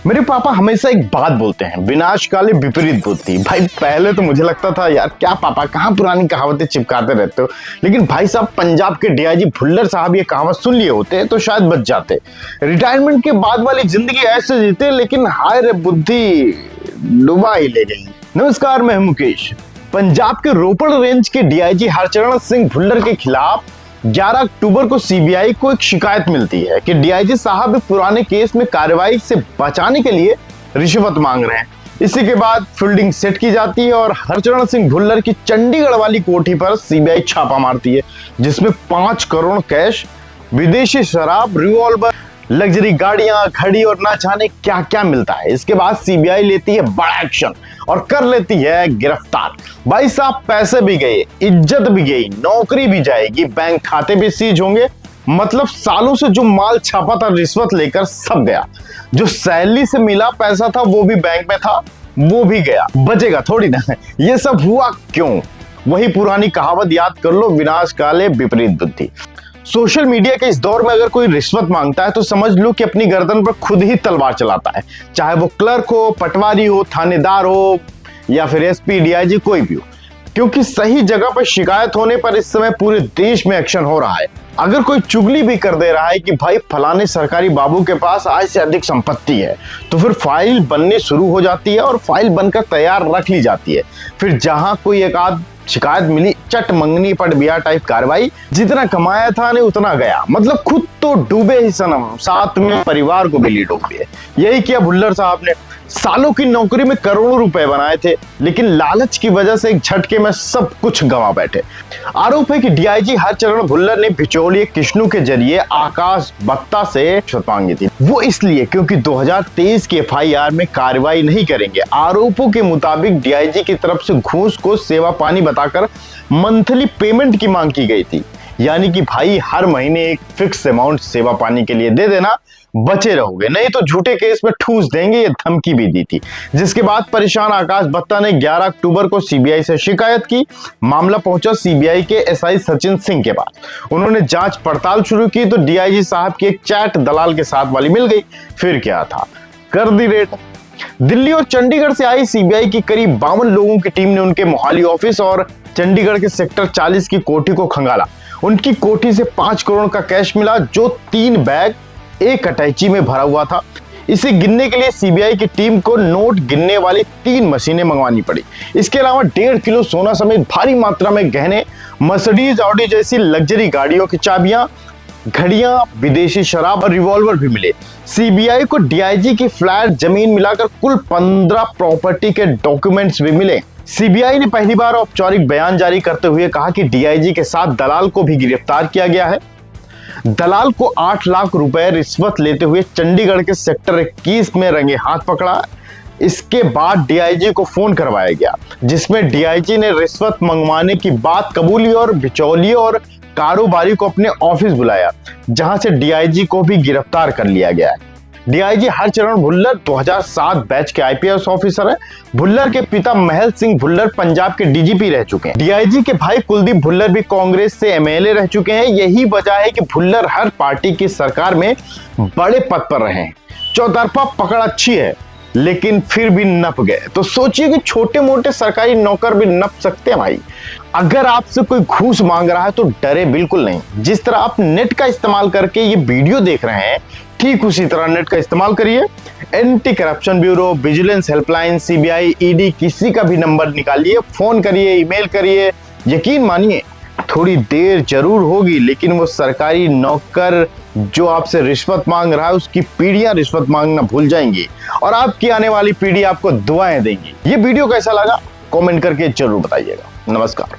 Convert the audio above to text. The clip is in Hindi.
मेरे पापा हमेशा एक बात बोलते हैं, विनाश काले विपरीत बुद्धि। भाई पहले तो मुझे लगता था यार क्या पापा कहाँ पुरानी कहावतें चिपकाते रहते हो, लेकिन भाई साहब पंजाब के डीआईजी भुल्लर साहब ये कहावत सुन लिए होते तो शायद बच जाते। रिटायरमेंट के बाद वाली जिंदगी ऐसे जीते, लेकिन हाय रे बुद्धि डुबा ही ले गई। नमस्कार, मैं मुकेश। पंजाब के रोपड़ रेंज के डीआईजी हरचरण सिंह भुल्लर के खिलाफ 11 अक्टूबर को सीबीआई को एक शिकायत मिलती है कि डीआईजी साहब पुराने केस में कार्रवाई से बचाने के लिए रिश्वत मांग रहे हैं। इसी के बाद फील्डिंग सेट की जाती है और हरचरण सिंह भुल्लर की चंडीगढ़ वाली कोठी पर सीबीआई छापा मारती है, जिसमें 5 करोड़ कैश, विदेशी शराब, रिवॉल्वर, लग्जरी गाड़ियां, घड़ी और ना जाने क्या क्या मिलता है। इसके बाद सीबीआई लेती है बड़ा एक्शन और कर लेती है गिरफ्तार। भाई साहब पैसे भी गए, इज्जत भी गई, नौकरी भी जाएगी, बैंक खाते भी सीज होंगे। मतलब सालों से जो माल छापा था रिश्वत लेकर सब गया। जो सैलरी से मिला पैसा था वो भी बैंक में था, वो भी गया। बचेगा थोड़ी ना। ये सब हुआ क्यों? वही पुरानी कहावत याद कर लो, विनाश काले विपरीत बुद्धि। सोशल मीडिया के इस दौर में अगर कोई रिश्वत मांगता है तो समझ लो कि अपनी गर्दन पर खुद ही तलवार चलाता है, चाहे वो क्लर्क हो, पटवारी हो, थानेदार हो या फिर एसपी, डीआईजी, कोई भी हो। क्योंकि सही जगह पर शिकायत होने पर इस समय पूरे देश में एक्शन हो रहा है। अगर कोई चुगली भी कर दे रहा है कि भाई फलाने सरकारी बाबू के पास आज से अधिक संपत्ति है, तो फिर फाइल बनने शुरू हो जाती है और फाइल बनकर तैयार रख ली जाती है। फिर जहां कोई एक आध शिकायत मिली, चट मंगनी पट बिया टाइप कार्रवाई। जितना कमाया था ने उतना गया। मतलब खुद तो डूबे ही सनम, साथ में परिवार को भी ली डूब दिए। यही किया भुल्लर साहब ने। सालों की नौकरी में करोड़ों रुपए बनाए थे, लेकिन लालच की वजह से एक झटके में सब कुछ गंवा बैठे। आरोप है कि डीआईजी हरचरण भुल्लर ने बिचौलिए किश्नू के जरिए आकाश बत्ता से रिश्वत मांगी थी। वो इसलिए क्योंकि 2023 की एफआईआर में कार्रवाई नहीं करेंगे। आरोपों के मुताबिक डीआईजी की तरफ से घूस को सेवा पानी बताकर मंथली पेमेंट की मांग की गई थी। यानी कि भाई हर महीने एक फिक्स अमाउंट सेवा पानी के लिए दे देना, बचे रहोगे, नहीं तो झूठे केस में ठूस देंगे, ये धमकी भी दी थी। जिसके बाद परेशान आकाश बत्ता ने 11 अक्टूबर को सीबीआई से शिकायत की। मामला पहुंचा सीबीआई के एसआई सचिन सिंह के पास। उन्होंने जांच पड़ताल शुरू की तो डीआईजी साहब की एक चैट दलाल के साथ वाली मिल गई। फिर क्या था, कर दी रेट। दिल्ली और चंडीगढ़ से आई सीबीआई की करीब 52 लोगों की टीम ने उनके मोहाली ऑफिस और चंडीगढ़ के सेक्टर 40 की कोठी को खंगाला। उनकी कोठी से 5 करोड़ का कैश मिला, जो 3 बैग एक अटैची में भरा हुआ था। इसे गिनने के लिए सीबीआई की टीम को नोट गिनने वाली 3 मशीनें मंगवानी पड़ी। इसके अलावा 1.5 किलो सोना समेत भारी मात्रा में गहने, मर्सिडीज, ऑडी जैसी लग्जरी गाड़ियों की चाबियां, घड़ियां, विदेशी शराब और रिवॉल्वर भी मिले। सीबीआई को डीआईजी की फ्लैट, जमीन मिलाकर कुल 15 प्रॉपर्टी के डॉक्यूमेंट्स भी मिले। सीबीआई ने पहली बार औपचारिक बयान जारी करते हुए कहा कि डीआईजी के साथ दलाल को भी गिरफ्तार किया गया है। दलाल को 8 लाख रुपए रिश्वत लेते हुए चंडीगढ़ के सेक्टर 21 में रंगे हाथ पकड़ा। इसके बाद डीआईजी को फोन करवाया गया, जिसमें डीआईजी ने रिश्वत मंगवाने की बात कबूली और बिचौलिए और कारोबारी को अपने ऑफिस बुलाया, जहां से डीआईजी को भी गिरफ्तार कर लिया गया है। डीआईजी हरचरण भुल्लर 2007 बैच के आईपीएस ऑफिसर है। भुल्लर के पिता महल सिंह भुल्लर पंजाब के डीजीपी रह चुके हैं। डीआईजी के भाई कुलदीप भुल्लर भी कांग्रेस से एमएलए रह चुके हैं। यही वजह है कि भुल्लर हर पार्टी की सरकार में बड़े पद पर रहे हैं। चौतरफा पकड़ अच्छी है, लेकिन फिर भी नप गए। तो सोचिए कि छोटे मोटे सरकारी नौकर भी नप सकते हैं भाई। अगर आपसे कोई घूस मांग रहा है तो डरे बिल्कुल नहीं। जिस तरह आप नेट का इस्तेमाल करके ये वीडियो देख रहे हैं, ठीक उसी तरह नेट का इस्तेमाल करिए। Anti corruption bureau, vigilance helpline, CBI, ED, किसी का भी नंबर निकालिए, फोन करिए, ईमेल करिए। यकीन मानिए थोड़ी देर जरूर होगी, लेकिन वो सरकारी नौकर जो आपसे रिश्वत मांग रहा है, उसकी पीढ़ियां रिश्वत मांगना भूल जाएंगी और आपकी आने वाली पीढ़ी आपको दुआएं देंगी। ये वीडियो कैसा लगा कमेंट करके जरूर बताइएगा। नमस्कार।